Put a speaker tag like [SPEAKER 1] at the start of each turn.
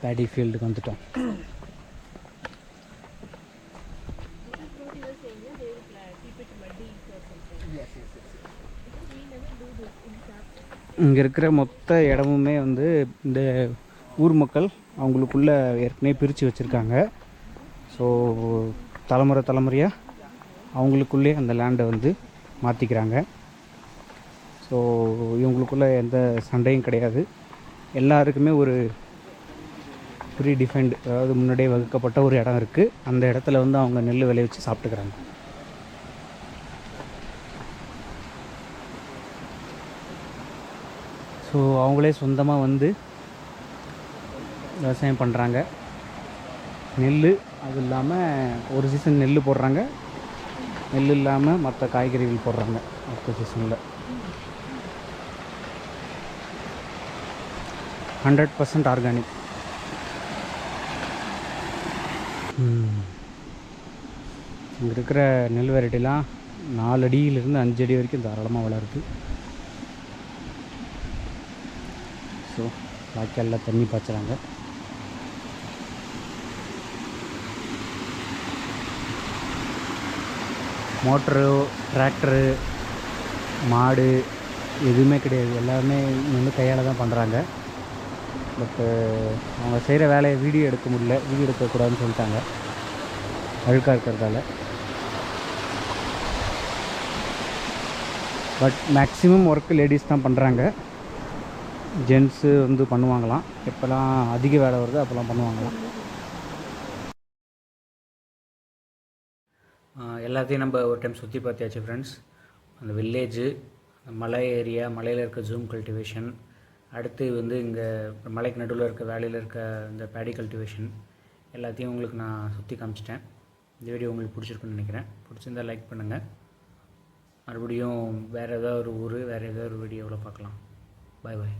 [SPEAKER 1] பேடி ஃபீல்டுக்கு வந்துட்டோம். இங்கே இருக்கிற மொத்த இடமுமே வந்து இந்த ஊர் மக்கள் அவங்களுக்குள்ளே ஏற்கனவே பிரித்து வச்சுருக்காங்க. ஸோ தலைமுறையாக அவங்களுக்குள்ளே அந்த லேண்டை வந்து மாற்றிக்கிறாங்க. ஸோ இவங்களுக்குள்ளே எந்த சண்டையும் கிடையாது. எல்லாருக்குமே ஒரு ப்ரீ டிஃபைன்டு, அதாவது முன்னாடியே வகுக்கப்பட்ட ஒரு இடம் இருக்குது. அந்த இடத்துல வந்து அவங்க நெல் விளைவிச்சு சாப்பிட்டுக்கிறாங்க. ஸோ அவங்களே சொந்தமாக வந்து விவசாயம் பண்ணுறாங்க. நெல் அது இல்லாமல் ஒரு சீசன் நெல் போடுறாங்க, நெல் இல்லாமல் மற்ற காய்கறிகள் போடுறாங்க அடுத்த சீசனில். 100% ஆர்கானிக். இங்கே இருக்கிற நெல் வெரைட்டிலாம் 4 அடியிலிருந்து 5 அடி வரைக்கும் தாராளமாக வளருது. ஸோ வாய்க்காலில் தண்ணி பாய்ச்சுறாங்க. மோட்டரு, டிராக்டரு, மாடு எதுவுமே கிடையாது. எல்லாருமே வந்து கையால் தான் பண்ணுறாங்க. பட்டு அவங்க செய்கிற வேலையை வீடியோ எடுக்க முடியல, வீடியோ எடுக்கக்கூடாதுன்னு சொல்லிட்டாங்க அழுக்காக இருக்கிறதால. பட் மேக்ஸிமம் ஒர்க்கு லேடிஸ் தான் பண்ணுறாங்க. ஜென்ஸு வந்து பண்ணுவாங்களாம். எப்போல்லாம் அதிக வேலை வருதோ அப்போல்லாம் பண்ணுவாங்களாம். எல்லாத்தையும் நம்ம ஒரு டைம் சுற்றி பார்த்தியாச்சு ஃப்ரெண்ட்ஸ். அந்த வில்லேஜு, மலை ஏரியா, மலையில் இருக்க ஜூம் கல்டிவேஷன், அடுத்து வந்து இங்கே மலைக்கு நடுவில் இருக்க வேலையில் இருக்க இந்த பேடி கல்டிவேஷன் எல்லாத்தையும் உங்களுக்கு நான் சுற்றி காமிச்சிட்டேன். இந்த வீடியோ உங்களுக்கு பிடிச்சிருக்குன்னு நினைக்கிறேன். பிடிச்சிருந்தால் லைக் பண்ணுங்கள். மறுபடியும் வேறு ஏதாவது ஒரு ஊர், வேறு ஏதாவது ஒரு வீடியோவில் பார்க்கலாம். பாய் பாய்.